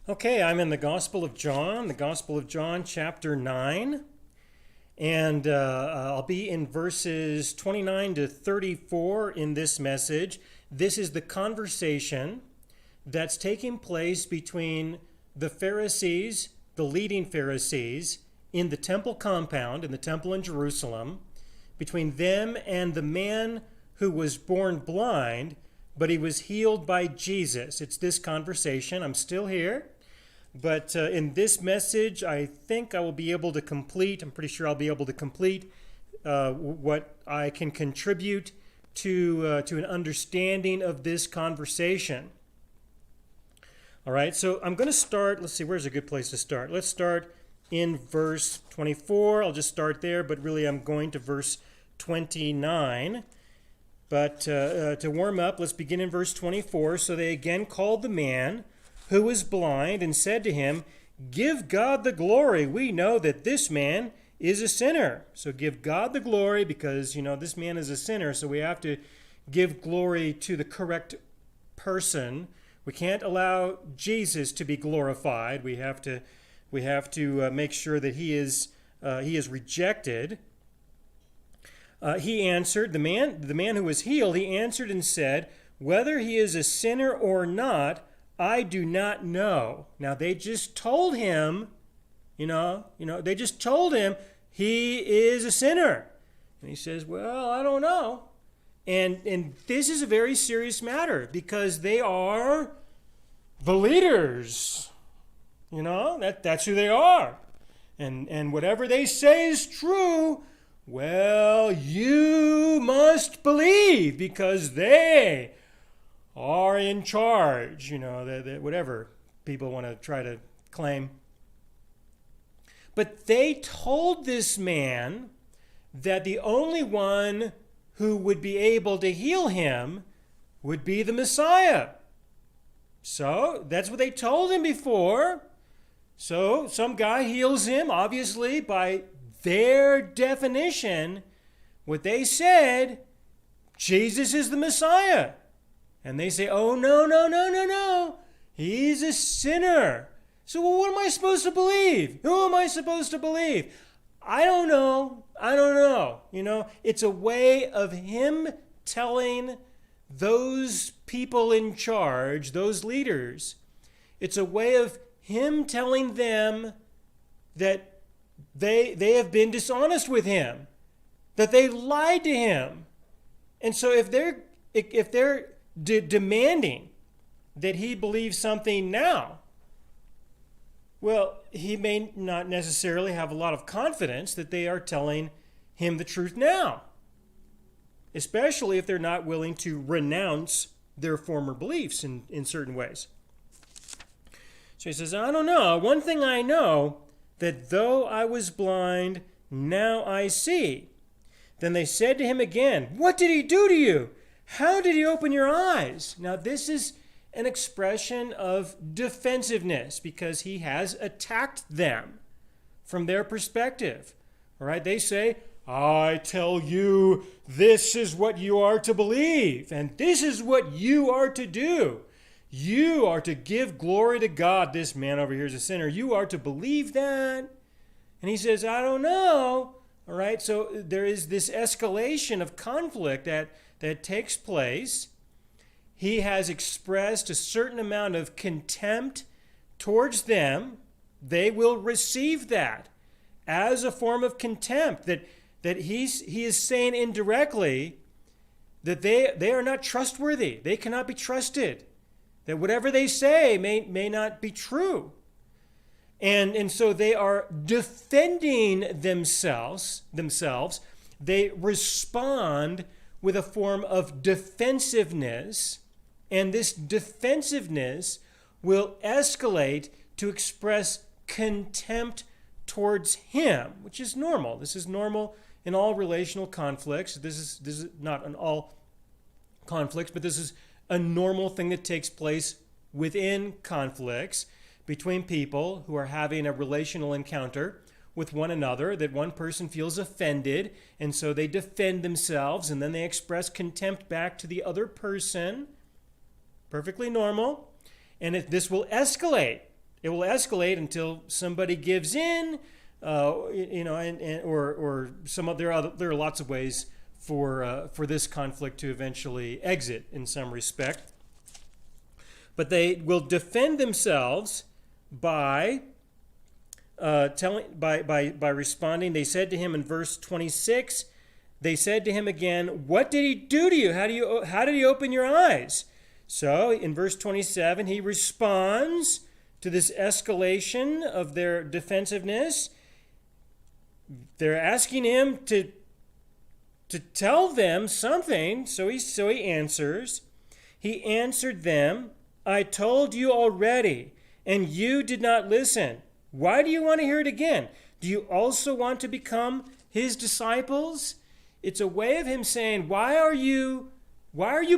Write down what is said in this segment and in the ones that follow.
Okay, I'm in the Gospel of John, chapter 9, and I'll be in verses 29 to 34 in this message. This is the conversation that's taking place between the Pharisees, the leading Pharisees, in the temple compound, in the temple in Jerusalem, between them and the man who was born blind, but he was healed by Jesus. It's this conversation. I'm still here. But in this message, I think I will be able to complete, I'm pretty sure I'll be able to complete what I can contribute to an understanding of this conversation. All right, so I'm going to start, let's see, where's a good place to start? Let's start in verse 24. I'll just start there, but really I'm going to verse 29. But to warm up, let's begin in verse 24. So they again called the man who was blind and said to him, "Give God the glory. We know that this man is a sinner." So give God the glory because, this man is a sinner. So we have to give glory to the correct person. We can't allow Jesus to be glorified. We have to make sure that he is rejected. He answered, the man who was healed, he answered and said, "Whether he is a sinner or not, I do not know." Now they just told him, they just told him he is a sinner. And he says, "Well, I don't know." And this is a very serious matter because they are the leaders. That's who they are. And whatever they say is true, well, you must believe because they are in charge, whatever people want to try to claim. But they told this man that the only one who would be able to heal him would be the Messiah. So that's what they told him before. So some guy heals him, obviously, by their definition. What they said, Jesus is the Messiah. And they say, "Oh, no. He's a sinner." So what am I supposed to believe? Who am I supposed to believe? I don't know. It's a way of him telling those people in charge, those leaders, it's a way of him telling them that they have been dishonest with him, that they lied to him. And so if they're demanding that he believes something now, well, he may not necessarily have a lot of confidence that they are telling him the truth now, especially if they're not willing to renounce their former beliefs in certain ways. So he says, "I don't know. One thing I know, that though I was blind, now I see." Then they said to him again, "What did he do to you? How did he open your eyes?" Now this is an expression of defensiveness because he has attacked them from their perspective. All right, they say, "I tell you, this is what you are to believe, and this is what you are to do. You are to give glory to God. This man over here is a sinner. You are to believe that." And he says, "I don't know." All right, so there is this escalation of conflict that takes place. He has expressed a certain amount of contempt towards them. They will receive that as a form of contempt, that he is saying indirectly that they are not trustworthy. They cannot be trusted. That whatever they say may not be true. And so they are defending themselves. They respond with a form of defensiveness, and this defensiveness will escalate to express contempt towards him, which is normal. This is normal in all relational conflicts. This is not in all conflicts, but this is a normal thing that takes place within conflicts between people who are having a relational encounter with one another, that one person feels offended, and so they defend themselves, and then they express contempt back to the other person. Perfectly normal. And this will escalate It will escalate until somebody gives in, or some other. There are lots of ways for this conflict to eventually exit in some respect. But they will defend themselves by responding. They said to him in verse 26. They said to him again, "What did he do to you? How did he open your eyes?" So in verse 27, he responds to this escalation of their defensiveness. They're asking him to tell them something, so he answers. He answered them, "I told you already, and you did not listen. Why do you want to hear it again? Do you also want to become his disciples?" It's a way of him saying, why are you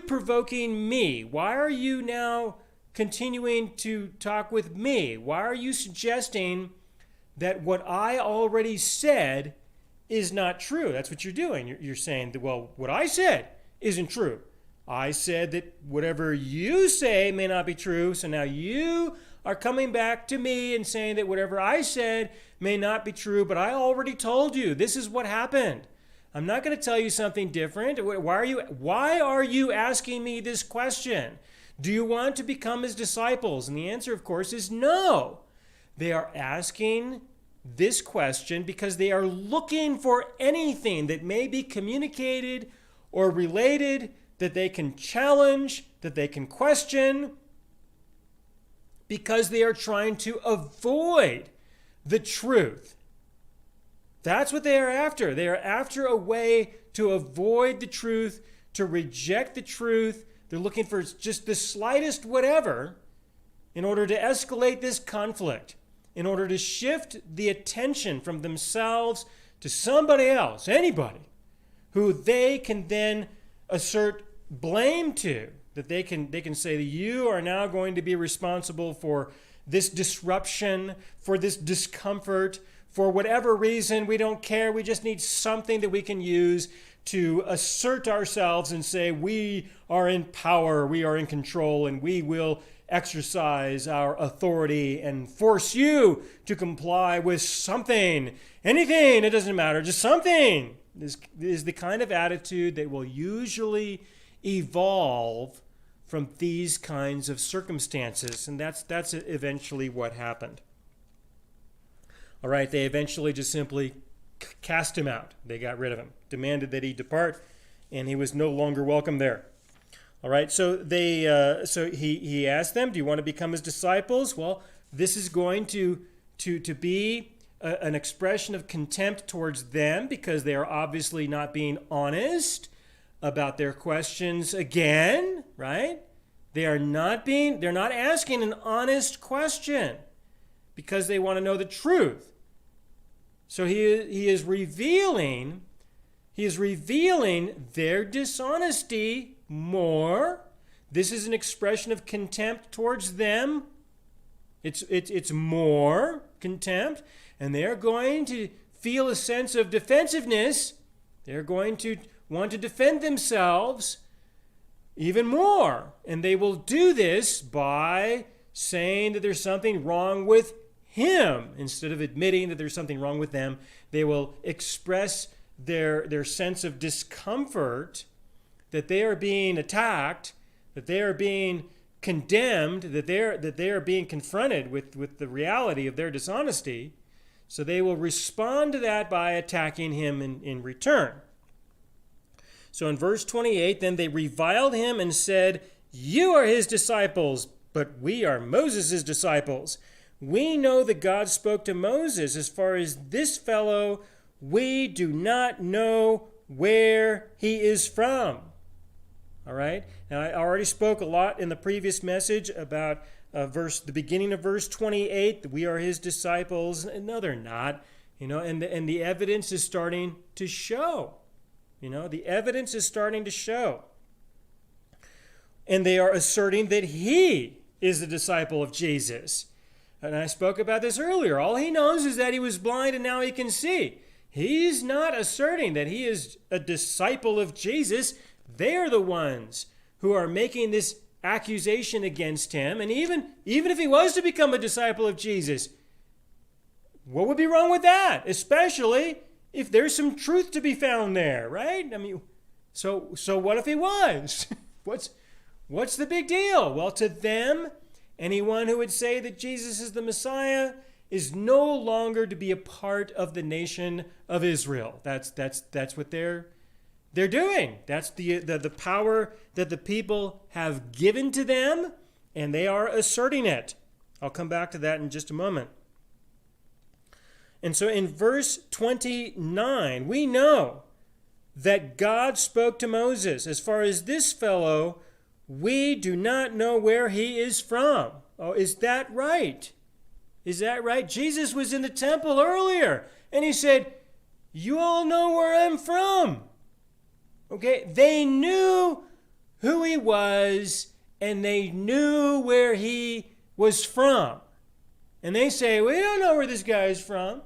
provoking me? Why are you now continuing to talk with me? Why are you suggesting that what I already said is not true? That's what you're doing. You're saying that, well, what I said isn't true. I said that whatever you say may not be true, so now you are coming back to me and saying that whatever I said may not be true, but I already told you this is what happened. I'm not going to tell you something different. Why are you asking me this question? Do you want to become his disciples? And the answer, of course, is no. They are asking this question because they are looking for anything that may be communicated or related that they can challenge, that they can question, because they are trying to avoid the truth. That's what they are after. They are after a way to avoid the truth, to reject the truth. They're looking for just the slightest whatever in order to escalate this conflict, in order to shift the attention from themselves to somebody else, anybody, who they can then assert blame to, that they can say that you are now going to be responsible for this disruption, for this discomfort, for whatever reason. We don't care. We just need something that we can use to assert ourselves and say we are in power, we are in control, and we will exercise our authority and force you to comply with something. Anything, it doesn't matter, just something. This is the kind of attitude that will usually evolve from these kinds of circumstances, and that's eventually what happened. All right, they eventually just simply cast him out. They got rid of him, demanded that he depart, and he was no longer welcome there. All right, so he asked them, "Do you want to become his disciples?" Well, this is going to be an expression of contempt towards them because they are obviously not being honest about their questions again, right? They're not asking an honest question because they want to know the truth. So he is revealing their dishonesty more. This is an expression of contempt towards them. It's more contempt, and they're going to feel a sense of defensiveness. They're going to want to defend themselves even more, and they will do this by saying that there's something wrong with him. Instead of admitting that there's something wrong with them, they will express their sense of discomfort, that they are being attacked, that they are being condemned, that they are being confronted with the reality of their dishonesty. So they will respond to that by attacking him in return. So in verse 28, then they reviled him and said, "You are his disciples, but we are Moses' disciples. We know that God spoke to Moses. As far as this fellow, we do not know where he is from." All right. Now, I already spoke a lot in the previous message about the beginning of verse 28, that we are his disciples. No, they're not. And the evidence is starting to show. The evidence is starting to show. And they are asserting that he is the disciple of Jesus. And I spoke about this earlier. All he knows is that he was blind and now he can see. He's not asserting that he is a disciple of Jesus. They are the ones who are making this accusation against him. And even if he was to become a disciple of Jesus, what would be wrong with that? Especially if there's some truth to be found there, right? I mean, so what if he was? What's the big deal? Well, to them, anyone who would say that Jesus is the Messiah is no longer to be a part of the nation of Israel. That's what they're doing. That's the power that the people have given to them, and they are asserting it. I'll come back to that in just a moment. And so in verse 29, we know that God spoke to Moses, as far as this fellow, we do not know where he is from. Oh, is that right? Is that right? Jesus was in the temple earlier, and he said, you all know where I'm from. Okay, they knew who he was, and they knew where he was from. And they say, we don't know where this guy is from.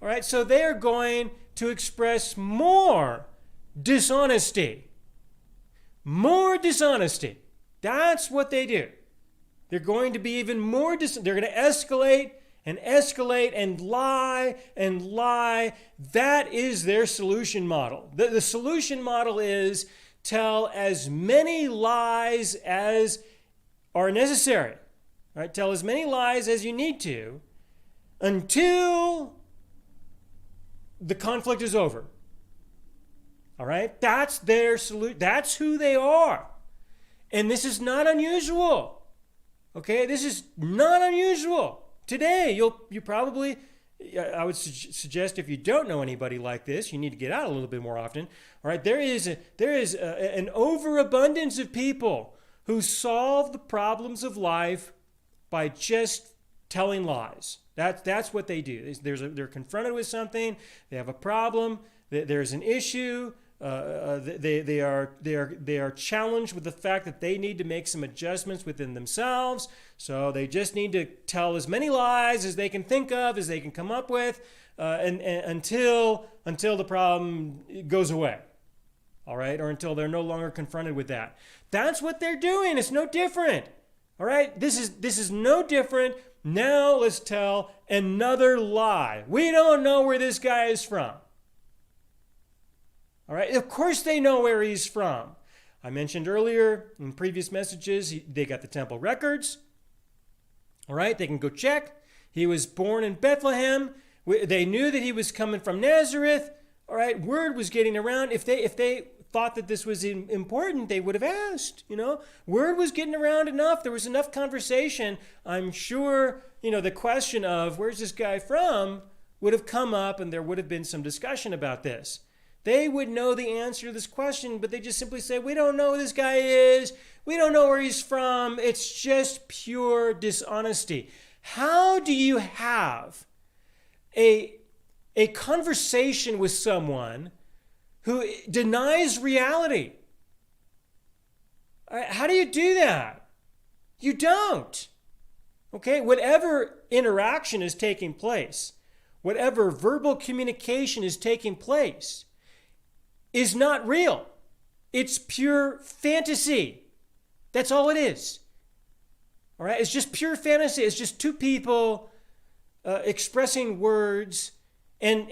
All right, so they are going to express more dishonesty. More dishonesty. That's what they do. They're going to be even more they're going to escalate and lie and lie. That is their solution model. The solution model is tell as many lies as are necessary. Right? Tell as many lies as you need to until the conflict is over. All right? That's their solution. That's who they are. And this is not unusual. Okay? This is not unusual. Today, you probably, I would suggest if you don't know anybody like this, you need to get out a little bit more often. All right? There is an overabundance of people who solve the problems of life by just telling lies. That's what they do. They're confronted with something. They have a problem. There's an issue. They are challenged with the fact that they need to make some adjustments within themselves. So they just need to tell as many lies as they can think of, as they can come up with, and until the problem goes away. All right, or until they're no longer confronted with that. That's what they're doing. It's no different. All right, this is no different. Now let's tell another lie. We don't know where this guy is from. All right, of course they know where he's from. I mentioned earlier in previous messages, they got the temple records. All right, they can go check. He was born in Bethlehem. They knew that he was coming from Nazareth. All right, word was getting around. If they thought that this was important, they would have asked, Word was getting around enough. There was enough conversation. I'm sure, the question of where's this guy from would have come up, and there would have been some discussion about this. They would know the answer to this question, but they just simply say, we don't know who this guy is. We don't know where he's from. It's just pure dishonesty. How do you have a conversation with someone who denies reality? How do you do that? You don't. Okay, whatever interaction is taking place, whatever verbal communication is taking place, is not real. It's pure fantasy. That's all it is. All right, it's just pure fantasy. It's just two people expressing words, and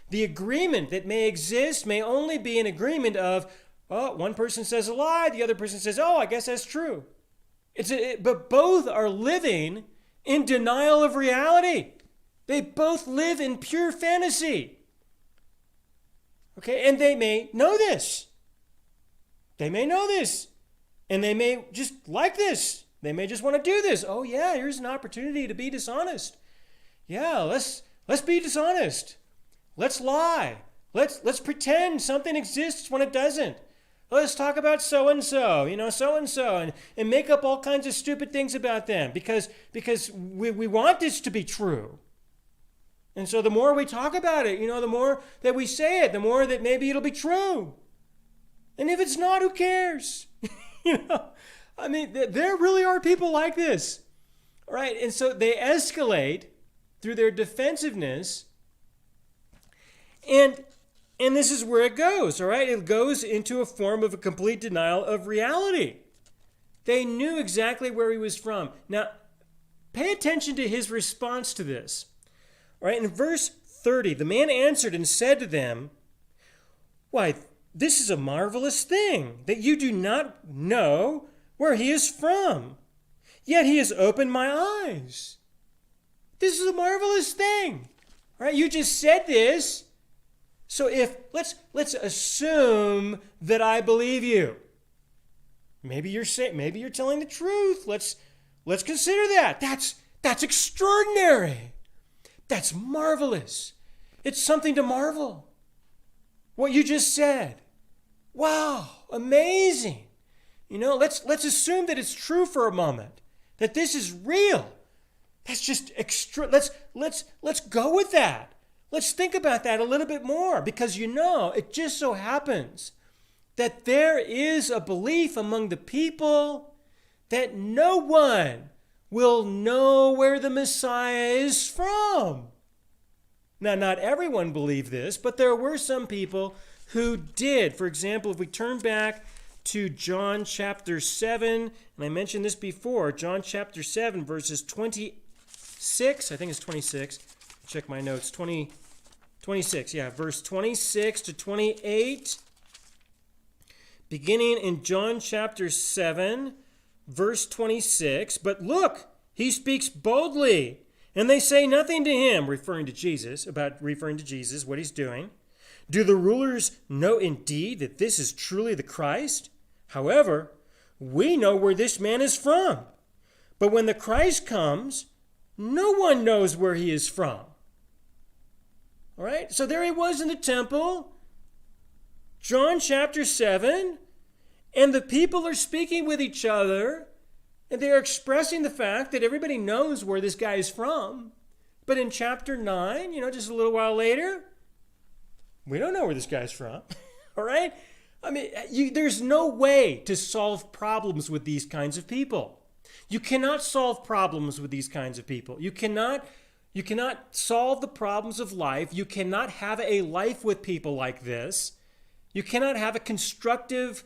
the agreement that may exist may only be an agreement of, one person says a lie, the other person says, I guess that's true. But both are living in denial of reality. They both live in pure fantasy. Okay, and they may know this. They may know this. And they may just like this. They may just want to do this. Oh yeah, here's an opportunity to be dishonest. Yeah, let's be dishonest. Let's lie. Let's pretend something exists when it doesn't. Let's talk about so-and-so, so-and-so, and make up all kinds of stupid things about them because we want this to be true. And so the more we talk about it, the more that we say it, the more that maybe it'll be true. And if it's not, who cares? There really are people like this. All right, and so they escalate through their defensiveness. And And this is where it goes, all right? It goes into a form of a complete denial of reality. They knew exactly where he was from. Now, pay attention to his response to this. All right, in verse 30, the man answered and said to them, "Why, this is a marvelous thing, that you do not know where he is from. Yet he has opened my eyes." This is a marvelous thing. All right, you just said this. So let's assume that I believe you. Maybe you're telling the truth. Let's consider that. That's extraordinary. That's marvelous. It's something to marvel. What you just said. Wow, amazing. Let's assume that it's true for a moment. That this is real. That's just extra. Let's go with that. Let's think about that a little bit more, because it just so happens that there is a belief among the people that no one will know where the Messiah is from. Now, not everyone believed this, but there were some people who did. For example, if we turn back to John chapter 7, and I mentioned this before, John chapter 7, verses 26, I think it's 26. Check my notes. 26, verse 26 to 28. Beginning in John chapter 7, verse 26. "But look, he speaks boldly, and they say nothing to him," referring to Jesus, what he's doing. "Do the rulers know indeed that this is truly the Christ? However, we know where this man is from. But when the Christ comes, no one knows where he is from." All right, so there he was in the temple, John chapter 7, and the people are speaking with each other, and they are expressing the fact that everybody knows where this guy is from. But in chapter 9, just a little while later, we don't know where this guy's from. All right? I mean, there's no way to solve problems with these kinds of people. You cannot solve problems with these kinds of people. You cannot solve the problems of life. You cannot have a life with people like this. You cannot have a constructive,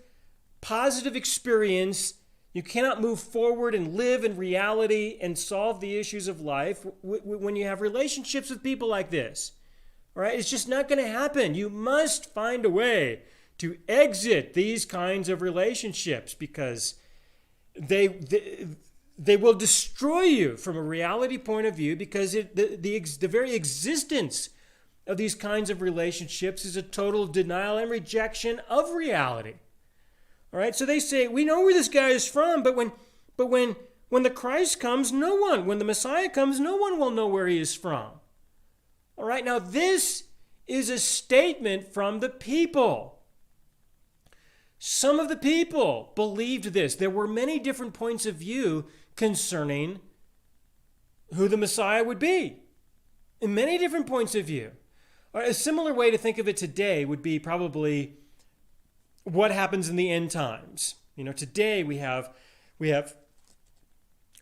positive experience. You cannot move forward and live in reality and solve the issues of life when you have relationships with people like this. All right? It's just not going to happen. You must find a way to exit these kinds of relationships, because they will destroy you from a reality point of view, because the very existence of these kinds of relationships is a total denial and rejection of reality. All right, so they say, we know where this guy is from, but when the Christ comes, when the Messiah comes, no one will know where he is from. All right, now this is a statement from the people. Some of the people believed this. There were many different points of view concerning who the Messiah would be. In many different points of view. A similar way to think of it today would be probably what happens in the end times. Today we have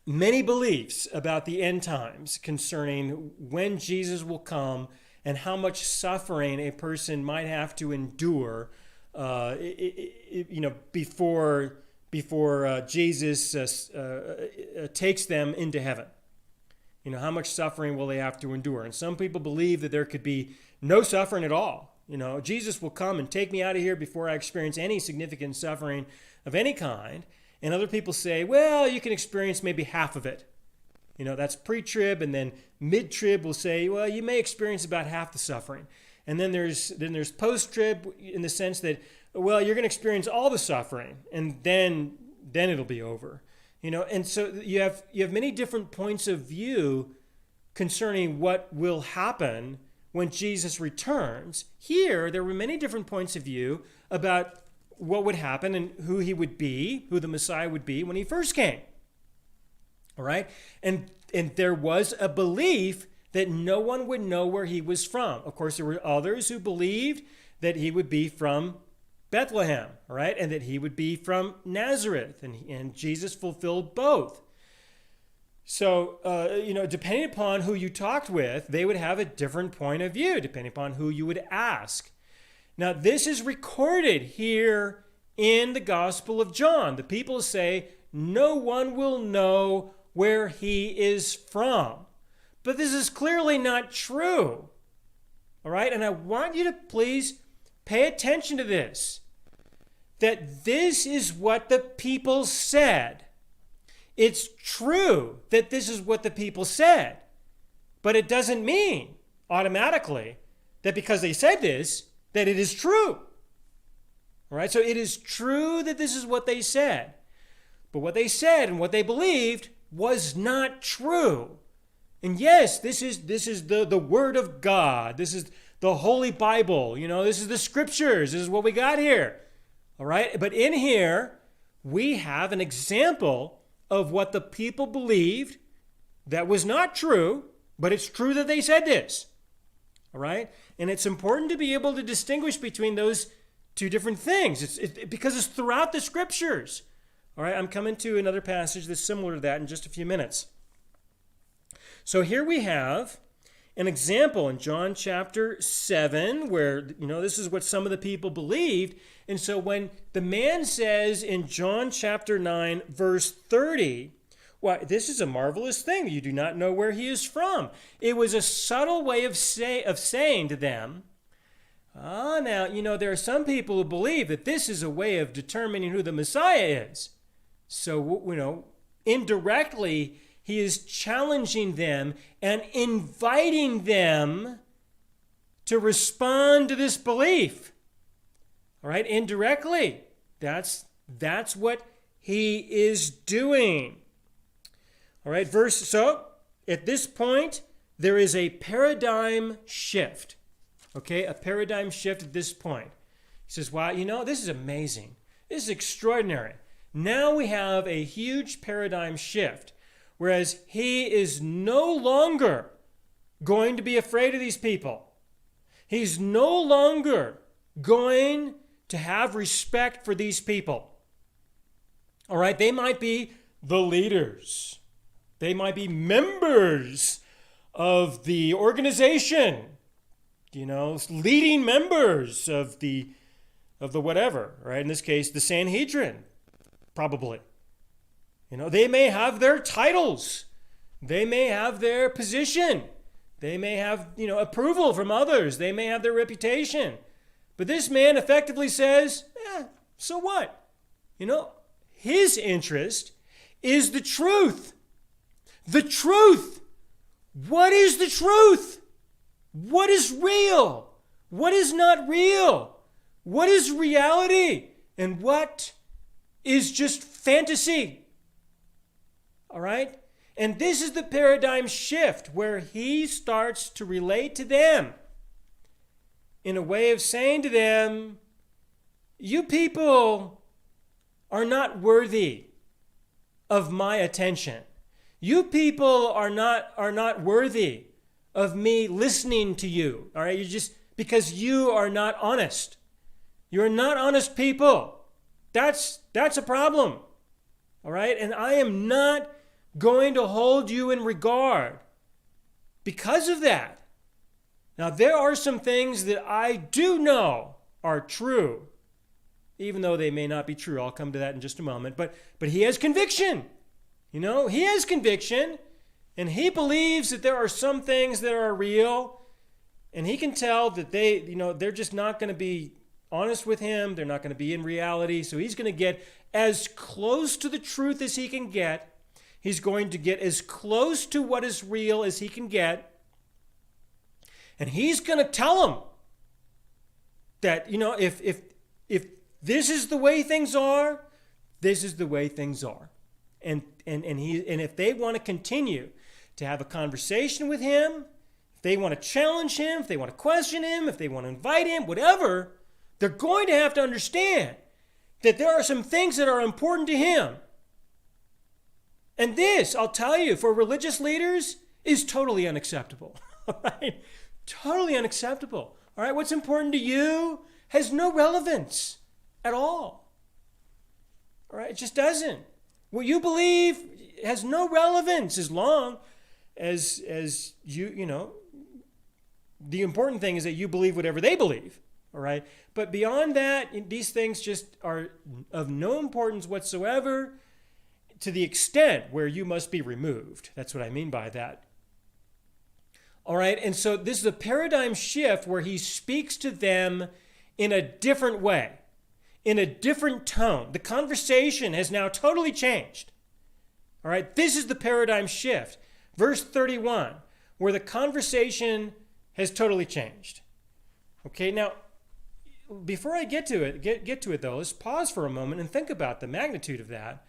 many beliefs about the end times concerning when Jesus will come and how much suffering a person might have to endure before Jesus takes them into heaven. How much suffering will they have to endure? And some people believe that there could be no suffering at all. Jesus will come and take me out of here before I experience any significant suffering of any kind. And other people say, well, you can experience maybe half of it. That's pre-trib, and then mid-trib will say, well, you may experience about half the suffering. And then there's post-trib in the sense that, well, you're going to experience all the suffering, and then it'll be over. And so you have many different points of view concerning what will happen when Jesus returns. Here, there were many different points of view about what would happen and who he would be, who the Messiah would be when he first came. All right? And there was a belief that no one would know where he was from. Of course, there were others who believed that he would be from Bethlehem, all right, and that he would be from Nazareth, and Jesus fulfilled both. So, depending upon who you talked with, they would have a different point of view, depending upon who you would ask. Now, this is recorded here in the Gospel of John. The people say, no one will know where he is from. But this is clearly not true. All right? And I want you to please pay attention to this. That this is what the people said. It's true that this is what the people said. But it doesn't mean automatically that because they said this, that it is true. All right? So it is true that this is what they said. But what they said and what they believed was not true. And yes, this is the Word of God. This is the Holy Bible. This is the Scriptures. This is what we got here. All right? But in here, we have an example of what the people believed that was not true, but it's true that they said this. All right? And it's important to be able to distinguish between those two different things. Because it's throughout the Scriptures. All right? I'm coming to another passage that's similar to that in just a few minutes. So here we have an example in John chapter 7 where, this is what some of the people believed. And so when the man says in John chapter 9, verse 30, why, this is a marvelous thing. You do not know where he is from. It was a subtle way of saying to them, now, there are some people who believe that this is a way of determining who the Messiah is. So, indirectly, he is challenging them and inviting them to respond to this belief. All right, indirectly. That's what he is doing. All right, so at this point, there is a paradigm shift. Okay, a paradigm shift at this point. He says, wow, this is amazing. This is extraordinary. Now we have a huge paradigm shift. Whereas he is no longer going to be afraid of these people. He's no longer going to have respect for these people. All right, they might be the leaders. They might be members of the organization, leading members of the whatever, right? In this case, the Sanhedrin, probably. They may have their titles. They may have their position. They may have, approval from others. They may have their reputation. But this man effectively says, so what? His interest is the truth. The truth. What is the truth? What is real? What is not real? What is reality? And what is just fantasy? All right? And this is the paradigm shift where he starts to relate to them in a way of saying to them, you people are not worthy of my attention. You people are not worthy of me listening to you. All right? Because you are not honest. You're not honest people. That's a problem. All right? And I am not going to hold you in regard because of that. Now, there are some things that I do know are true, even though they may not be true. I'll come to that in just a moment. But he has conviction. He has conviction, and he believes that there are some things that are real, and he can tell that they're just not going to be honest with him. They're not going to be in reality. So he's going to get as close to the truth as he can get. He's going to get as close to what is real as he can get. And he's going to tell them that, if this is the way things are, this is the way things are. And if they want to continue to have a conversation with him, if they want to challenge him, if they want to question him, if they want to invite him, whatever, they're going to have to understand that there are some things that are important to him. And this, I'll tell you, for religious leaders, is totally unacceptable. All right? Totally unacceptable. All right? What's important to you has no relevance at all. All right? It just doesn't. What you believe has no relevance as long as the important thing is that you believe whatever they believe. All right. But beyond that, these things just are of no importance whatsoever to the extent where you must be removed. That's what I mean by that. All right. And so this is a paradigm shift where he speaks to them in a different way, in a different tone. The conversation has now totally changed. All right. This is the paradigm shift. Verse 31, where the conversation has totally changed. Okay. Now, before I get to it though, let's pause for a moment and think about the magnitude of that.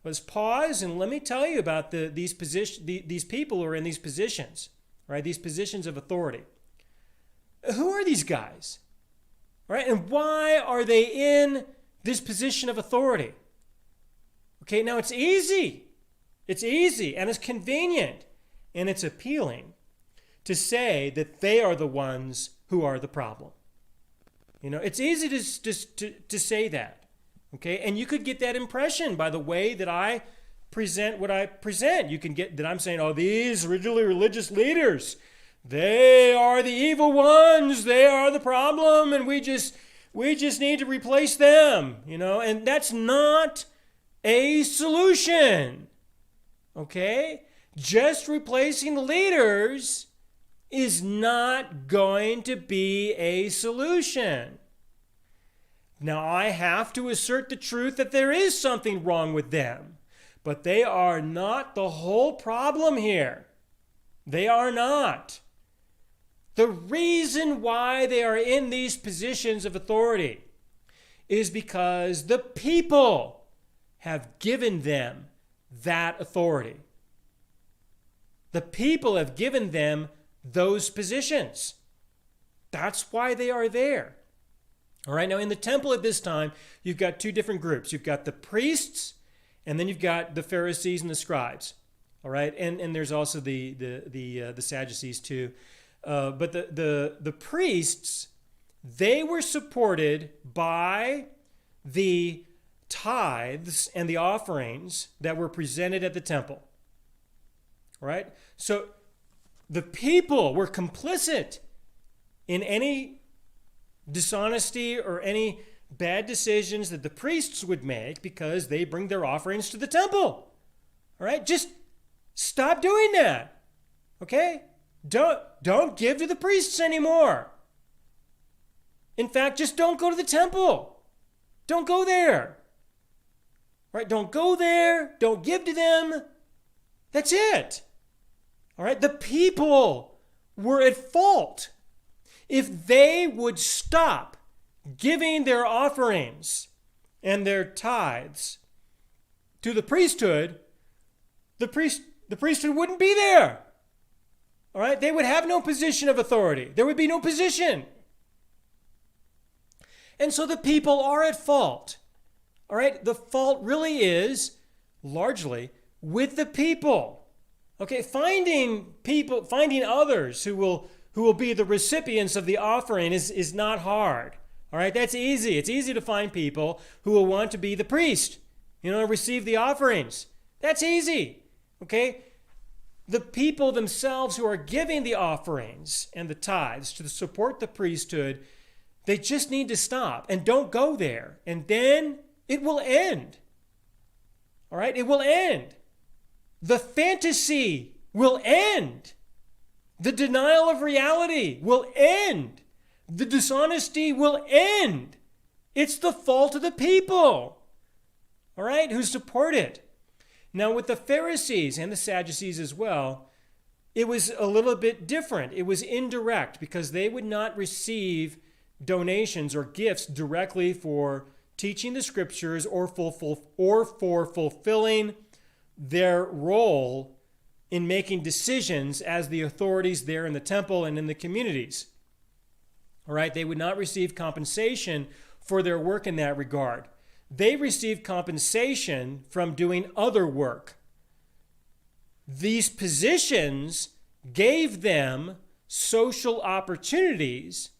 Let's pause and let me tell you about these people who are in these positions, right? These positions of authority. Who are these guys? Right? And why are they in this position of authority? Okay, now it's easy. It's easy and it's convenient and it's appealing to say that they are the ones who are the problem. You know, it's easy to say that, okay? And you could get that impression by the way that I present what I present. You can get that I'm saying, oh, these originally religious leaders, they are the evil ones. They are the problem, and we just need to replace them, you know? And that's not a solution, okay? Just replacing the leaders is not going to be a solution. Now, I have to assert the truth that there is something wrong with them, but they are not the whole problem here. They are not. The reason why they are in these positions of authority is because the people have given them that authority. The people have given them those positions. That's why they are there. All right, now in the temple at this time, you've got two different groups. You've got the priests, and then you've got the Pharisees and the scribes. All right, and there's also the Sadducees too. But the priests, they were supported by the tithes and the offerings that were presented at the temple. All right, so the people were complicit in any dishonesty or any bad decisions that the priests would make because they bring their offerings to the temple. All right? Just stop doing that. Okay? Don't give to the priests anymore. In fact, just don't go to the temple. Don't go there. All right? Don't go there. Don't give to them. That's it. All right? The people were at fault. If they would stop giving their offerings and their tithes to the priesthood, the priesthood wouldn't be there. All right? They would have no position of authority. There would be no position. And so the people are at fault. All right? The fault really is largely with the people. Okay, finding others who will be the recipients of the offering is not hard. All right, that's easy. It's easy to find people who will want to be the priest, receive the offerings. That's easy. Okay? The people themselves who are giving the offerings and the tithes to support the priesthood, they just need to stop and don't go there. And then it will end. All right, it will end. The fantasy will end. The denial of reality will end. The dishonesty will end. It's the fault of the people, all right, who support it. Now, with the Pharisees and the Sadducees as well, it was a little bit different. It was indirect because they would not receive donations or gifts directly for teaching the scriptures or for fulfilling their role in making decisions as the authorities there in the temple and in the communities. All right, they would not receive compensation for their work in that regard. They received compensation from doing other work. These positions gave them social opportunities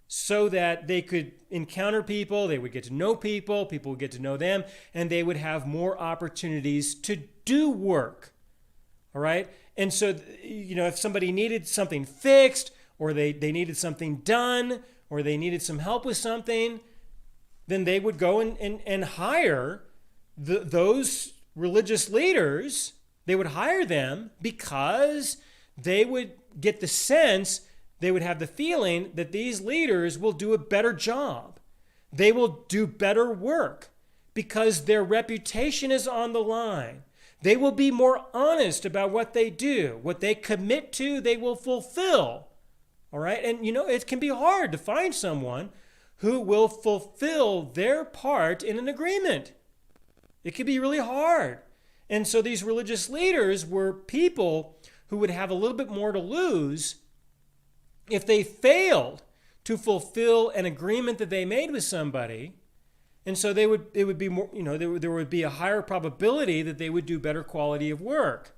so that they could encounter people, they would get to know people, people would get to know them, and they would have more opportunities to do work. All right? And so, if somebody needed something fixed or they needed something done or they needed some help with something, then they would go and hire those religious leaders. They would hire them because they would get the sense, they would have the feeling that these leaders will do a better job. They will do better work because their reputation is on the line. They will be more honest about what they do. What they commit to, they will fulfill. All right? And it can be hard to find someone who will fulfill their part in an agreement. It can be really hard. And so these religious leaders were people who would have a little bit more to lose if they failed to fulfill an agreement that they made with somebody. And so it would be more, there would be a higher probability that they would do better quality of work.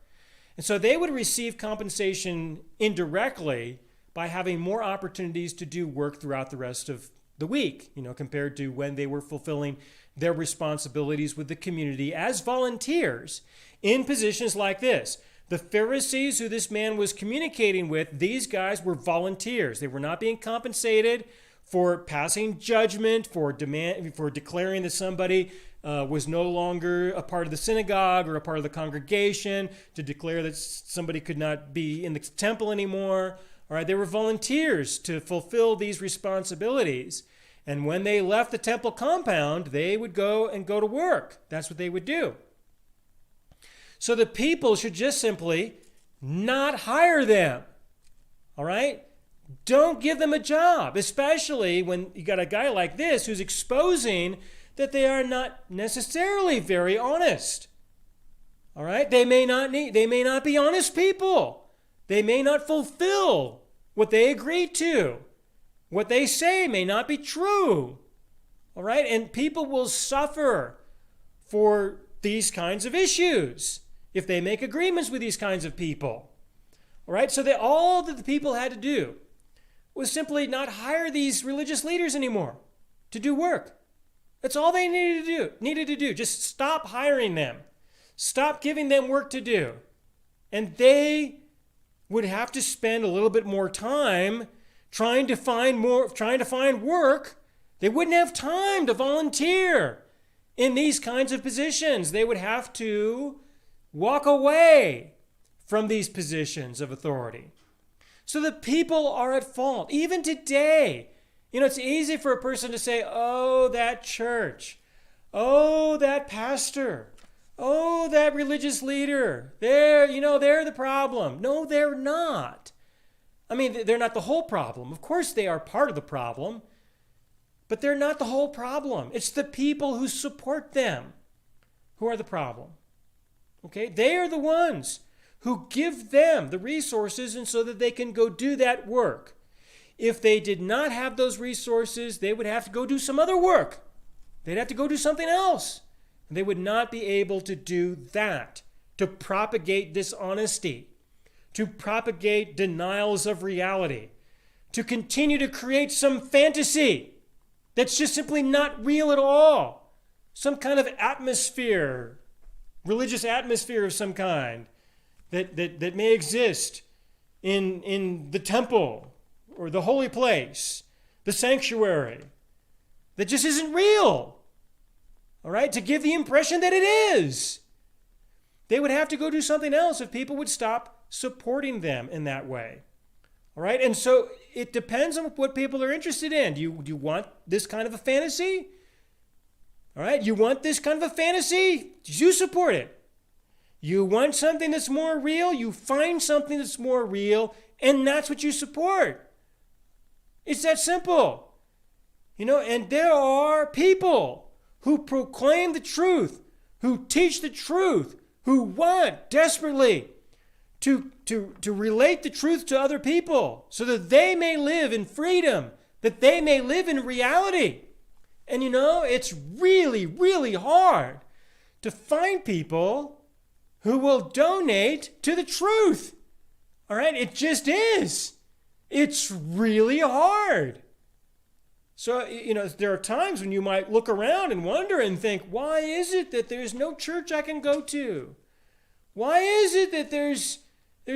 And so they would receive compensation indirectly by having more opportunities to do work throughout the rest of the week, compared to when they were fulfilling their responsibilities with the community as volunteers in positions like this. The Pharisees who this man was communicating with, these guys were volunteers. They were not being compensated for passing judgment, for declaring that somebody was no longer a part of the synagogue or a part of the congregation, to declare that somebody could not be in the temple anymore. All right, they were volunteers to fulfill these responsibilities. And when they left the temple compound, they would go to work. That's what they would do. So the people should just simply not hire them. All right? Don't give them a job, especially when you got a guy like this who's exposing that they are not necessarily very honest. All right? They may not be honest people. They may not fulfill what they agreed to. What they say may not be true. All right? And people will suffer for these kinds of issues if they make agreements with these kinds of people. All right? So all that the people had to do was simply not hire these religious leaders anymore to do work. That's all they needed to do. Just stop hiring them. Stop giving them work to do. And they would have to spend a little bit more time trying to find work. They wouldn't have time to volunteer in these kinds of positions. They would have to walk away from these positions of authority. So the people are at fault. Even today, it's easy for a person to say, oh, that church, oh, that pastor, oh, that religious leader, they're the problem. No, they're not. I mean, they're not the whole problem. Of course, they are part of the problem, but they're not the whole problem. It's the people who support them who are the problem. Okay? They are the ones who give them the resources and so that they can go do that work. If they did not have those resources, they would have to go do some other work. They'd have to go do something else. And they would not be able to do that, to propagate dishonesty, to propagate denials of reality, to continue to create some fantasy that's just simply not real at all. Some kind of atmosphere, religious atmosphere of some kind that may exist in the temple or the holy place, the sanctuary, that just isn't real. All right? To give the impression that it is. They would have to go do something else if people would stop supporting them in that way. All right? And so it depends on what people are interested in. Do you want this kind of a fantasy? All right? You want this kind of a fantasy? You support it. You want something that's more real? You find something that's more real, and that's what you support. It's that simple. And there are people who proclaim the truth, who teach the truth, who want desperately to relate the truth to other people so that they may live in freedom, that they may live in reality. And it's really, really hard to find people who will donate to the truth. All right? It just is. It's really hard. So, there are times when you might look around and wonder and think, why is it that there's no church I can go to? Why is it that there's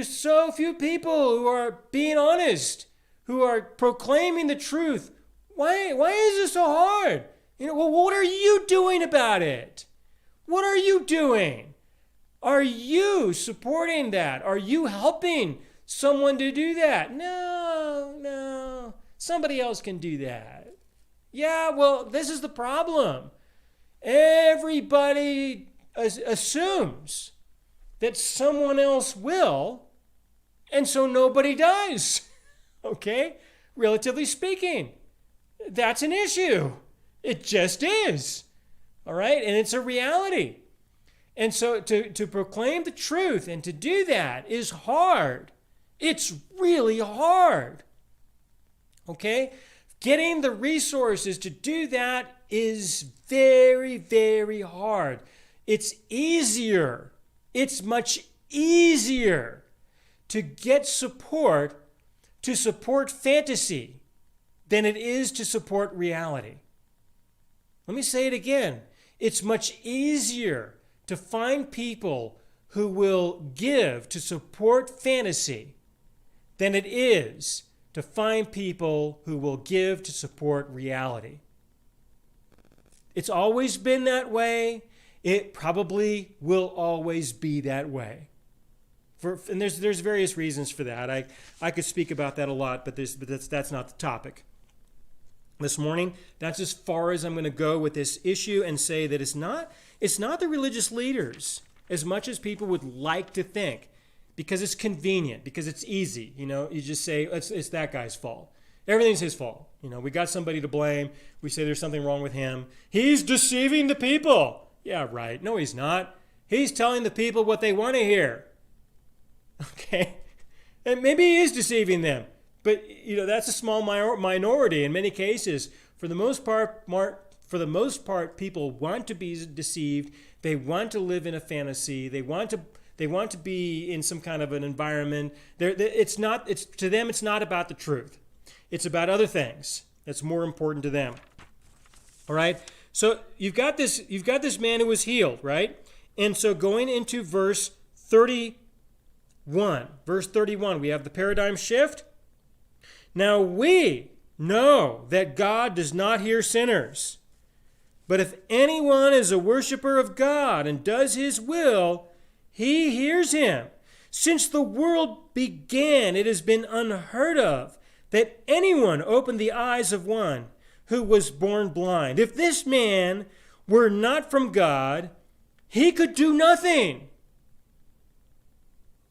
so few people who are being honest, who are proclaiming the truth? Why is this so hard? Well, what are you doing about it? What are you doing? Are you supporting that? Are you helping someone to do that? No. Somebody else can do that. Yeah, well, this is the problem. Everybody assumes that someone else will, and so nobody does. Okay? Relatively speaking, that's an issue. It just is. All right? And it's a reality. And so to proclaim the truth and to do that is hard. It's really hard. Okay? Getting the resources to do that is very, very hard. It's easier. It's much easier to get support to support fantasy than it is to support reality. Let me say it again. It's much easier to find people who will give to support fantasy than it is to find people who will give to support reality. It's always been that way. It probably will always be that way. And there's various reasons for that. I could speak about that a lot, but that's not the topic. This morning, that's as far as I'm going to go with this issue and say that it's not the religious leaders as much as people would like to think, because it's convenient, because it's easy. You just say it's that guy's fault. Everything's his fault. We got somebody to blame. We say there's something wrong with him. He's deceiving the people. Yeah, right. No, he's not. He's telling the people what they want to hear. Okay? And maybe he is deceiving them. But, that's a small minority in many cases. For the most part, people want to be deceived. They want to live in a fantasy. They want to be in some kind of an environment. To them, it's not about the truth. It's about other things that's more important to them. All right? So you've got this man who was healed, right? And so going into verse 31, we have the paradigm shift. Now we know that God does not hear sinners. But if anyone is a worshiper of God and does his will, he hears him. Since the world began, it has been unheard of that anyone opened the eyes of one who was born blind. If this man were not from God, he could do nothing.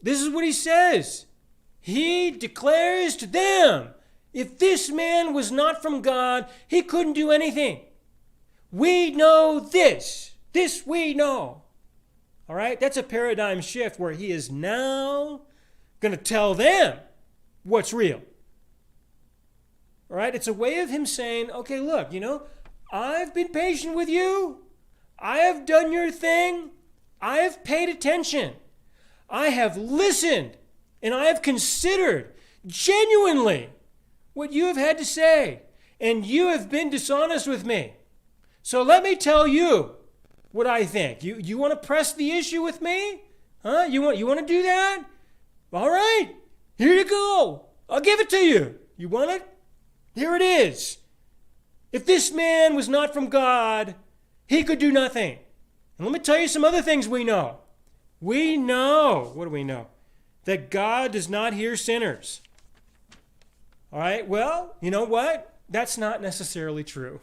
This is what he says. He declares to them, if this man was not from God, he couldn't do anything. We know this. This we know. All right? That's a paradigm shift where he is now going to tell them what's real. All right? It's a way of him saying, okay, look, I've been patient with you. I have done your thing. I have paid attention. I have listened. And I have considered genuinely what you have had to say. And you have been dishonest with me. So let me tell you what I think. You want to press the issue with me? Huh? You want to do that? All right. Here you go. I'll give it to you. You want it? Here it is. If this man was not from God, he could do nothing. And let me tell you some other things we know. We know, what do we know? That God does not hear sinners. All right, well, you know what? That's not necessarily true.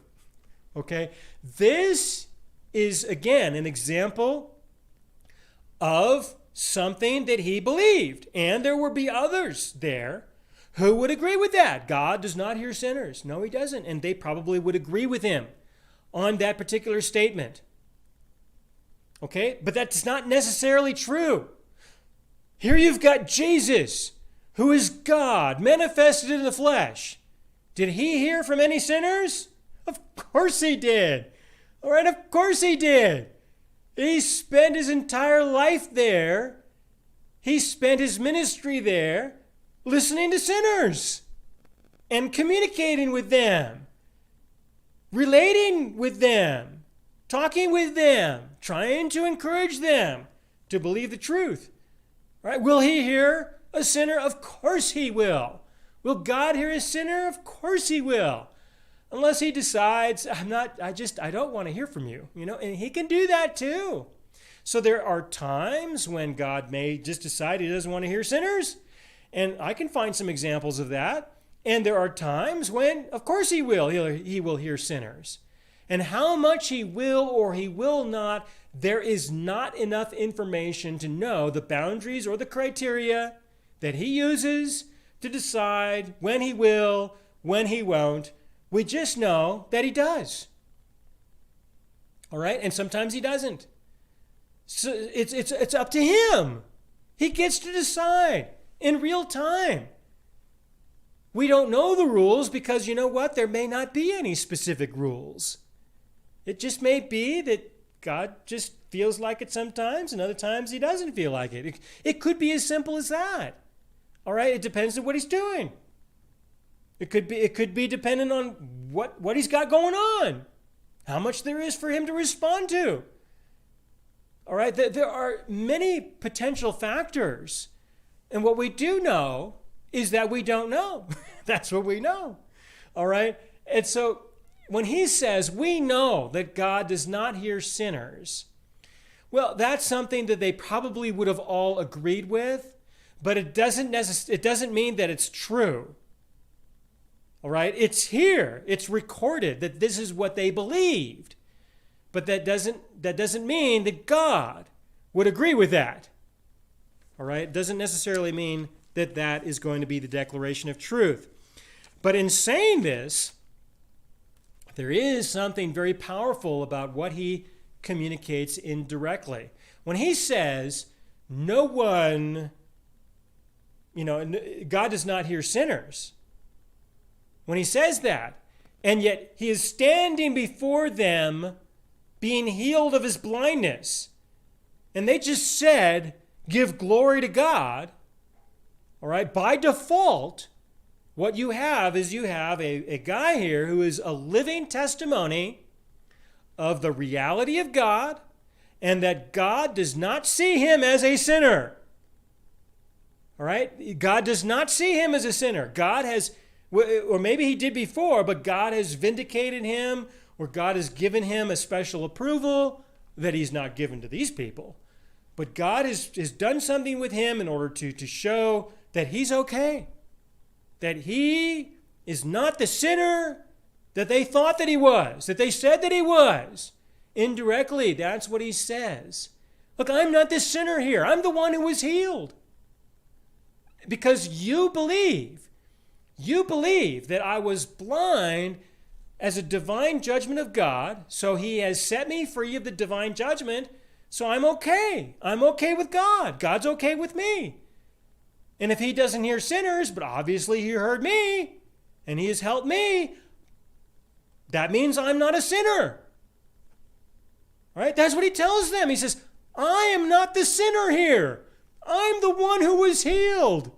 Okay? This is, again, an example of something that he believed. And there would be others there who would agree with that. God does not hear sinners. No, he doesn't. And they probably would agree with him on that particular statement. Okay? But that's not necessarily true. Here you've got Jesus, who is God, manifested in the flesh. Did he hear from any sinners? Of course he did. All right, of course he did. He spent his entire life there. He spent his ministry there listening to sinners and communicating with them, relating with them, talking with them, trying to encourage them to believe the truth. Right? Will he hear a sinner? Of course he will. Will God hear a sinner? Of course he will. unless he decides, I don't want to hear from you, and he can do that too. So there are times when God may just decide he doesn't want to hear sinners. And I can find some examples of that. And there are times when, of course, he will hear sinners. And how much he will or he will not, there is not enough information to know the boundaries or the criteria that he uses to decide when he will, when he won't. We just know that he does. All right? And sometimes he doesn't. So it's up to him. He gets to decide in real time. We don't know the rules because you know what? There may not be any specific rules. It just may be that God just feels like it sometimes and other times he doesn't feel like it. It could be as simple as that. All right? It depends on what he's doing. It could be dependent on what he's got going on. How much there is for him to respond to. All right, there are many potential factors. And what we do know is that we don't know. That's what we know. All right? And so when he says we know that God does not hear sinners, well, that's something that they probably would have all agreed with, but it doesn't mean that it's true. All right? It's here. It's recorded that this is what they believed. But that doesn't mean that God would agree with that. All right? It doesn't necessarily mean that that is going to be the declaration of truth. But in saying this, there is something very powerful about what he communicates indirectly. When he says, no one, God does not hear sinners. When he says that, and yet he is standing before them being healed of his blindness. And they just said, give glory to God. All right, by default, what you have is a guy here who is a living testimony of the reality of God and that God does not see him as a sinner. All right, God does not see him as a sinner. God has, or maybe he did before, but God has vindicated him, or God has given him a special approval that he's not given to these people. But God has done something with him in order to show that he's okay. That he is not the sinner that they thought that he was, that they said that he was. Indirectly, that's what he says. Look, I'm not the sinner here. I'm the one who was healed. Because you believe that I was blind as a divine judgment of God, so he has set me free of the divine judgment, so I'm okay. I'm okay with God. God's okay with me. And if he doesn't hear sinners, but obviously he heard me, and he has helped me, that means I'm not a sinner. All right? That's what he tells them. He says, I am not the sinner here. I'm the one who was healed.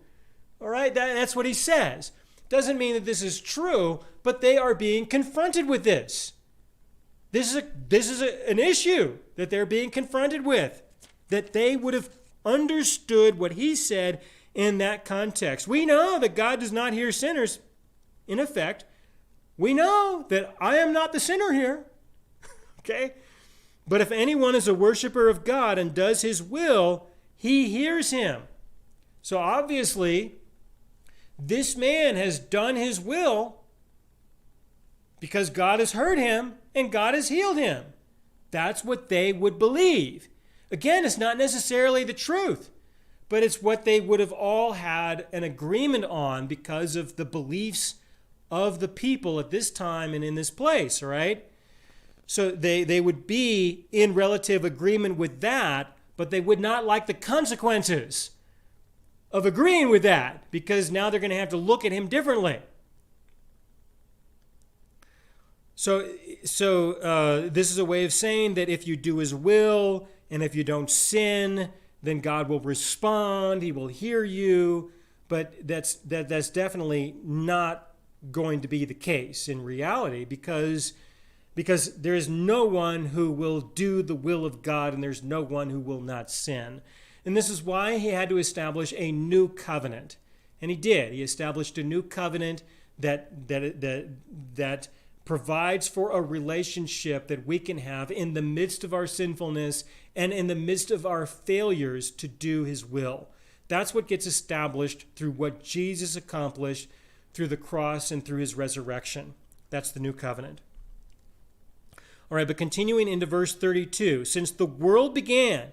All right? That's what he says. Doesn't mean that this is true, but they are being confronted with this. This is an issue that they're being confronted with, that they would have understood what he said in that context. We know that God does not hear sinners. In effect, we know that I am not the sinner here. Okay? But if anyone is a worshiper of God and does his will, he hears him. So obviously, this man has done his will because God has heard him and God has healed him. That's what they would believe. Again, it's not necessarily the truth, but it's what they would have all had an agreement on because of the beliefs of the people at this time and in this place, all right? So they would be in relative agreement with that, but they would not like the consequences of agreeing with that, because now they're going to have to look at him differently. So this is a way of saying that if you do his will and if you don't sin, then God will respond, he will hear you, but that's definitely not going to be the case in reality, because there is no one who will do the will of God and there's no one who will not sin. And this is why he had to establish a new covenant. And he did. He established a new covenant that provides for a relationship that we can have in the midst of our sinfulness and in the midst of our failures to do his will. That's what gets established through what Jesus accomplished through the cross and through his resurrection. That's the new covenant. All right, but continuing into verse 32, since the world began,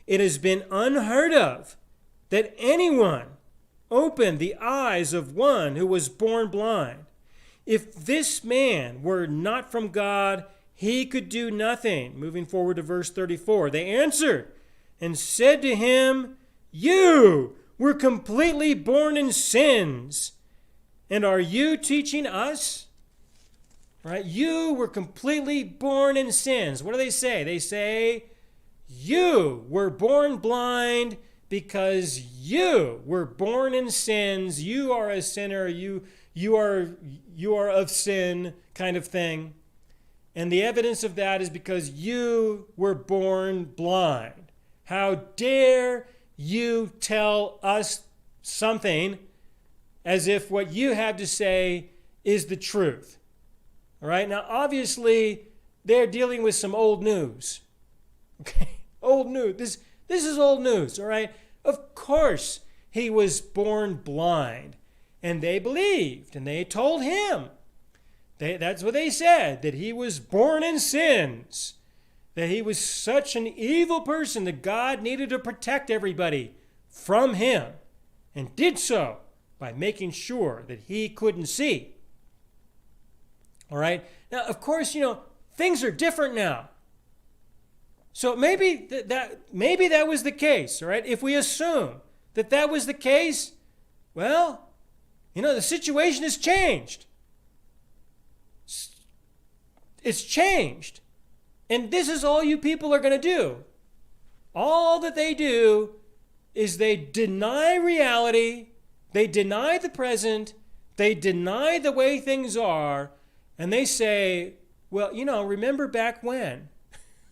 it has been unheard of that anyone opened the eyes of one who was born blind. If this man were not from God, he could do nothing. Moving forward to verse 34, they answered and said to him, you were completely born in sins, and are you teaching us? Right? You were completely born in sins. What do they say? They say, you were born blind because you were born in sins. You are a sinner. You are of sin, kind of thing. And the evidence of that is because you were born blind. How dare you tell us something as if what you have to say is the truth? All right, now obviously they're dealing with some old news. Okay, old news. This is old news, all right? Of course he was born blind, and they believed, and they told him. That's what they said, that he was born in sins, that he was such an evil person that God needed to protect everybody from him, and did so by making sure that he couldn't see. All right. Now, of course, things are different now. So maybe that was the case. All right. If we assume that was the case, well, the situation has changed. It's changed. And this is all you people are going to do. All that they do is they deny reality. They deny the present. They deny the way things are. And they say, well, remember back when?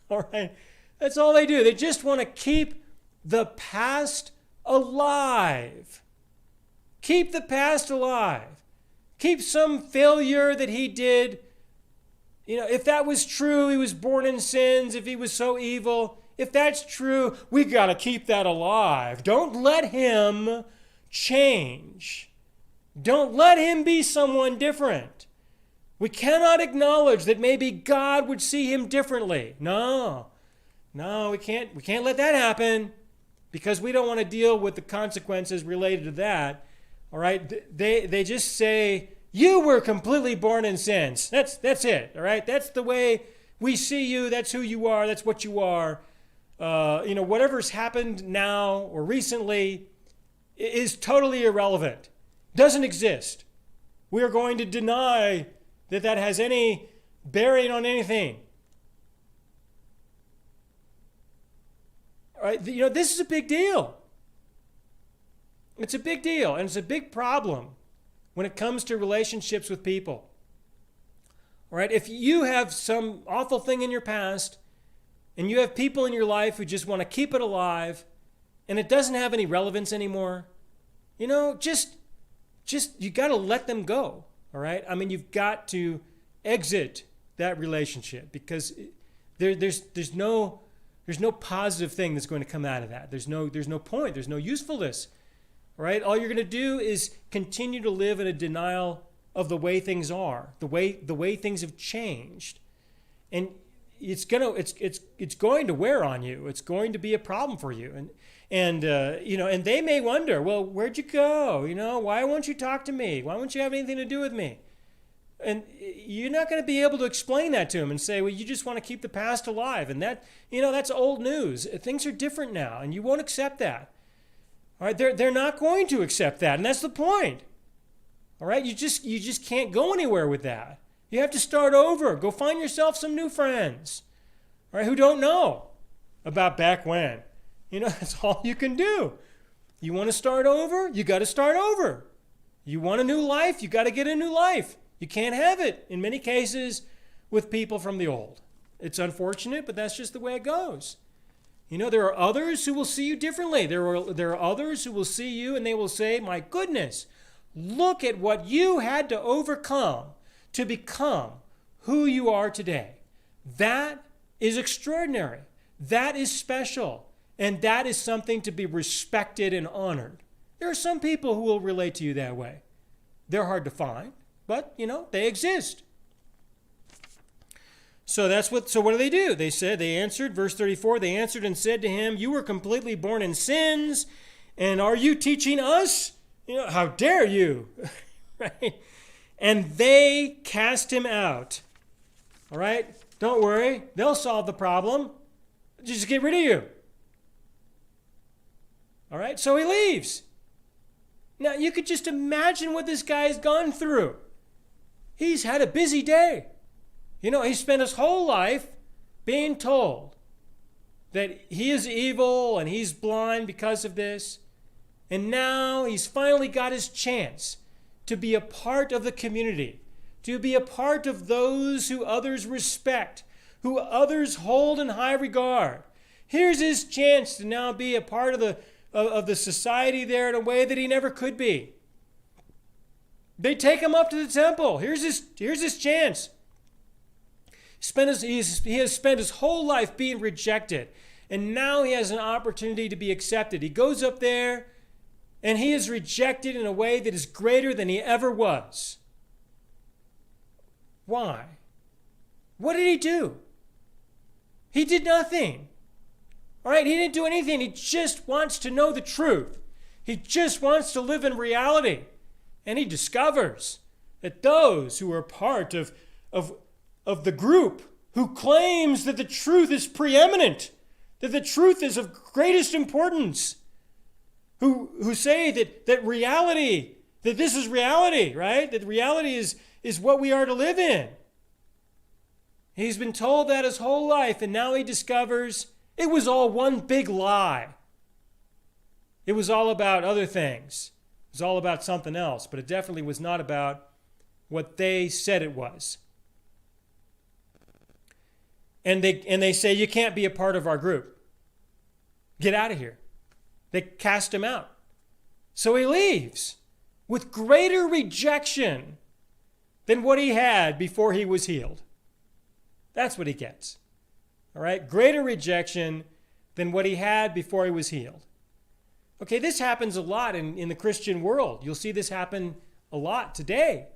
All right. That's all they do. They just want to keep the past alive. Keep the past alive. Keep some failure that he did. If that was true, he was born in sins, if he was so evil, if that's true, we got to keep that alive. Don't let him change. Don't let him be someone different. We cannot acknowledge that maybe God would see him differently. No, we can't let that happen because we don't want to deal with the consequences related to that. All right, they just say, you were completely born in sins. That's it, all right? That's the way we see you. That's who you are. That's what you are. Whatever's happened now or recently is totally irrelevant. Doesn't exist. We are going to deny that has any bearing on anything. All right, this is a big deal. It's a big deal, and it's a big problem when it comes to relationships with people. All right, if you have some awful thing in your past, and you have people in your life who just want to keep it alive, and it doesn't have any relevance anymore, just you got to let them go. All right? I mean, you've got to exit that relationship because there's no positive thing that's going to come out of that. There's no point. There's no usefulness. All right? All you're going to do is continue to live in a denial of the way things are, the way things have changed. And it's going to wear on you. It's going to be a problem for you. And they may wonder, well, where'd you go? Why won't you talk to me? Why won't you have anything to do with me? And you're not going to be able to explain that to them and say, well, you just want to keep the past alive. And that's old news. Things are different now, and you won't accept that. All right, they're not going to accept that, and that's the point. All right, you just can't go anywhere with that. You have to start over. Go find yourself some new friends, all right, who don't know about back when. That's all you can do. You want to start over? You got to start over. You want a new life? You got to get a new life. You can't have it, in many cases, with people from the old. It's unfortunate, but that's just the way it goes. There are others who will see you differently. There are others who will see you and they will say, my goodness, look at what you had to overcome to become who you are today. That is extraordinary. That is special. And that is something to be respected and honored. There are some people who will relate to you that way. They're hard to find, but, they exist. So what do? They answered, verse 34, they answered and said to him, you were completely born in sins, and are you teaching us? How dare you? Right? And they cast him out. All right? Don't worry. They'll solve the problem. Just get rid of you. All right? So he leaves. Now, you could just imagine what this guy's gone through. He's had a busy day. He spent his whole life being told that he is evil and he's blind because of this. And now he's finally got his chance to be a part of the community, to be a part of those who others respect, who others hold in high regard. Here's his chance to now be a part of the society there in a way that he never could be. They take him up to the temple. Here's his chance. He has spent his whole life being rejected, and now he has an opportunity to be accepted. He goes up there, and he is rejected in a way that is greater than he ever was. Why? What did he do? He did nothing. All right, he didn't do anything. He just wants to know the truth. He just wants to live in reality. And he discovers that those who are part of the group who claims that the truth is preeminent, that the truth is of greatest importance, who say that reality, that this is reality, right? That reality is what we are to live in. He's been told that his whole life, and now he discovers it was all one big lie. It was all about other things. It was all about something else, but it definitely was not about what they said it was. And they say, you can't be a part of our group. Get out of here. They cast him out. So he leaves with greater rejection than what he had before he was healed. That's what he gets. All right? Greater rejection than what he had before he was healed. Okay, this happens a lot in the Christian world. You'll see this happen a lot today.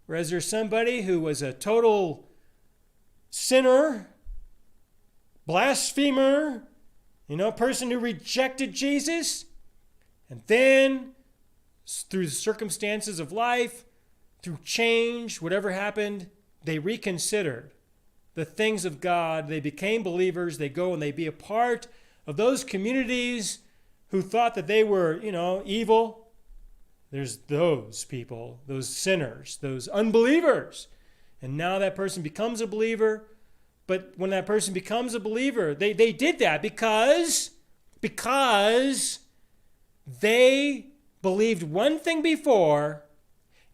Whereas there's somebody who was a total sinner, blasphemer, person who rejected Jesus. And then, through the circumstances of life, through change, whatever happened, they reconsidered the things of God. They became believers. They go and they be a part of those communities who thought that they were, evil. There's those people, those sinners, those unbelievers. And now that person becomes a believer. But when that person becomes a believer, they did that because they believed one thing before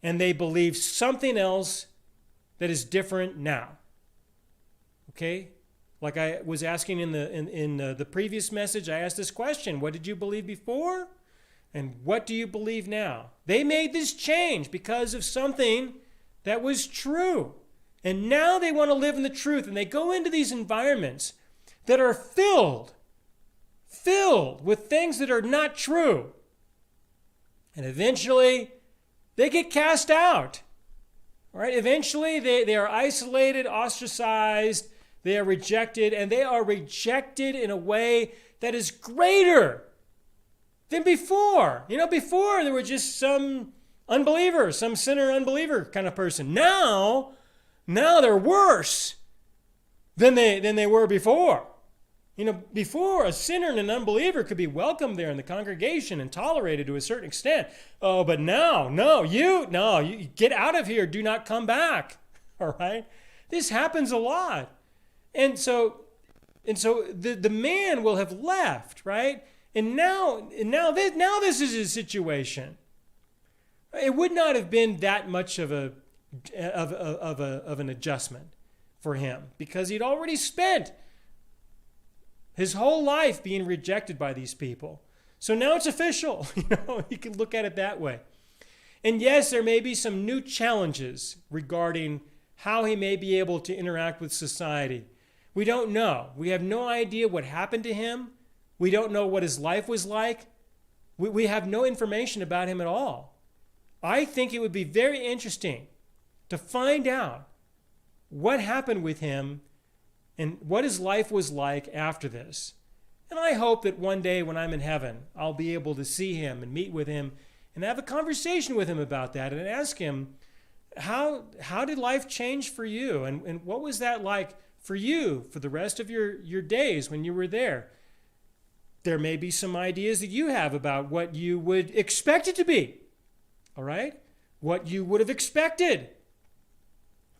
and they believe something else that is different now. Okay? Like I was asking in the previous message, I asked this question: what did you believe before? And what do you believe now? They made this change because of something that was true. And now they want to live in the truth, and they go into these environments that are filled with things that are not true. And eventually, they get cast out. All right? Eventually, they are isolated, ostracized, they are rejected, and they are rejected in a way that is greater than before. Before there were just some unbeliever, some sinner unbeliever kind of person. Now they're worse than they were before. Before, a sinner and an unbeliever could be welcomed there in the congregation and tolerated to a certain extent. Oh, but now, you get out of here. Do not come back. All right? This happens a lot. And so the man will have left, right? And now this is his situation. It would not have been that much of an adjustment for him, because he'd already spent his whole life being rejected by these people. So now it's official. You can look at it that way. And yes, there may be some new challenges regarding how he may be able to interact with society. We don't know. We have no idea what happened to him. We don't know what his life was like. We have no information about him at all. I think it would be very interesting to find out what happened with him and what his life was like after this. And I hope that one day when I'm in heaven, I'll be able to see him and meet with him and have a conversation with him about that and ask him, how did life change for you? And what was that like for you for the rest of your days when you were there? There may be some ideas that you have about what you would expect it to be, all right? What you would have expected,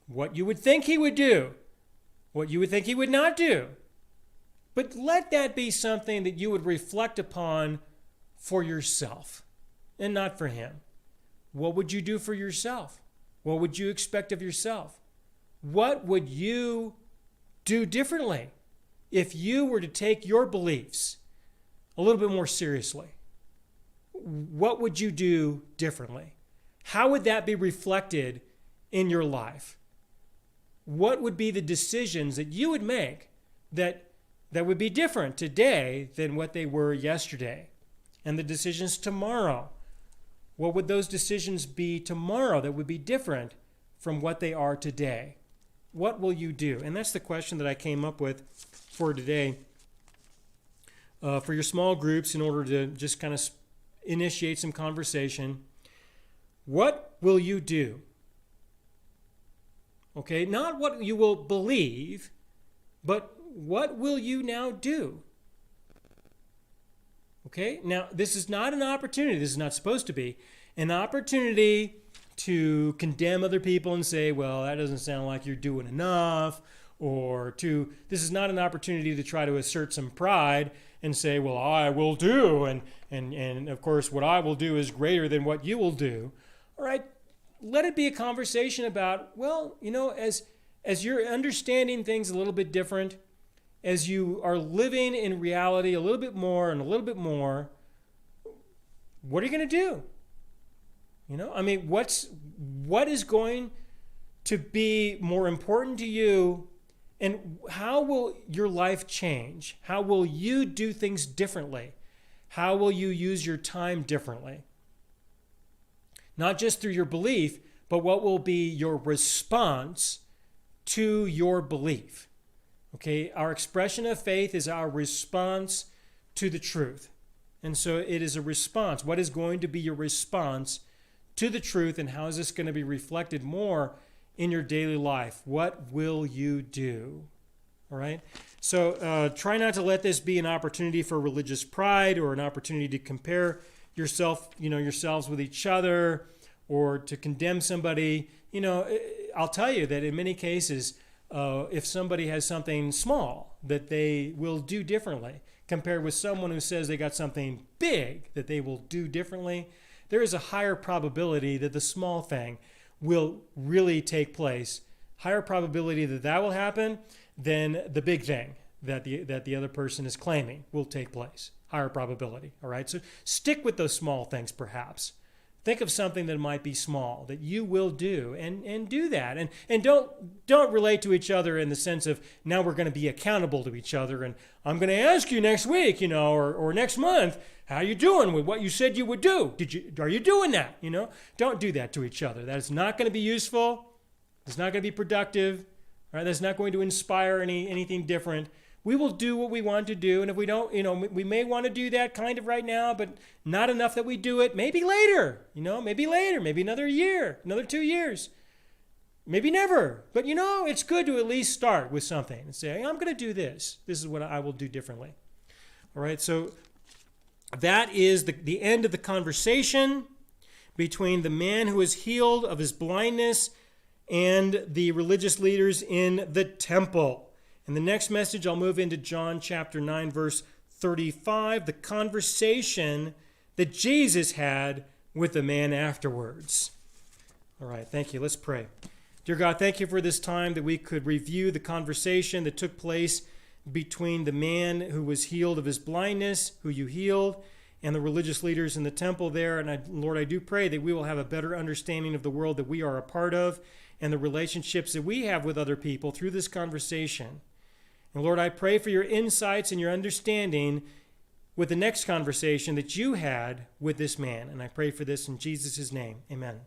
what you would think he would do, what you would think he would not do. But let that be something that you would reflect upon for yourself and not for him. What would you do for yourself? What would you expect of yourself? What would you do differently if you were to take your beliefs a little bit more seriously? What would you do differently? How would that be reflected in your life? What would be the decisions that you would make that would be different today than what they were yesterday? And the decisions tomorrow, what would those decisions be tomorrow that would be different from what they are today? What will you do? And that's the question that I came up with for today. For your small groups, in order to just kind of initiate some conversation. What will you do? Okay, not what you will believe, but what will you now do? Okay, now this is not an opportunity, this is not supposed to be an opportunity to condemn other people and say, well, that doesn't sound like you're doing enough, this is not an opportunity to try to assert some pride and say, well, I will do, and of course what I will do is greater than what you will do. All right, let it be a conversation about, well, as you're understanding things a little bit different, as you are living in reality a little bit more and a little bit more, what are you going to do? What is going to be more important to you, and how will your life change? How will you do things differently? How will you use your time differently? Not just through your belief, but what will be your response to your belief? Okay, our expression of faith is our response to the truth. And so it is a response. What is going to be your response to the truth, and how is this going to be reflected more in your daily life? What will you do? All right? So try not to let this be an opportunity for religious pride or an opportunity to compare yourselves with each other or to condemn somebody. I'll tell you that in many cases, if somebody has something small that they will do differently compared with someone who says they got something big that they will do differently, there is a higher probability that the small thing will really take place, higher probability that will happen than the big thing that the other person is claiming will take place. Higher probability, all right? So stick with those small things perhaps. Think of something that might be small that you will do and do that. And don't relate to each other in the sense of now we're going to be accountable to each other and I'm going to ask you next week, or next month, how you doing with what you said you would do? Are you doing that? Don't do that to each other. That is not going to be useful. It's not going to be productive. All right? That's not going to inspire anything different. We will do what we want to do, and if we don't, we may want to do that kind of right now, but not enough that we do it. Maybe later, maybe another year, another 2 years, maybe never. But it's good to at least start with something and say, I'm going to do this. This is what I will do differently. All right, so that is the end of the conversation between the man who was healed of his blindness and the religious leaders in the temple. In the next message, I'll move into John chapter 9, verse 35, the conversation that Jesus had with the man afterwards. All right, thank you. Let's pray. Dear God, thank you for this time that we could review the conversation that took place between the man who was healed of his blindness, who you healed, and the religious leaders in the temple there. And Lord, I do pray that we will have a better understanding of the world that we are a part of, and the relationships that we have with other people through this conversation. And Lord, I pray for your insights and your understanding with the next conversation that you had with this man. And I pray for this in Jesus' name. Amen.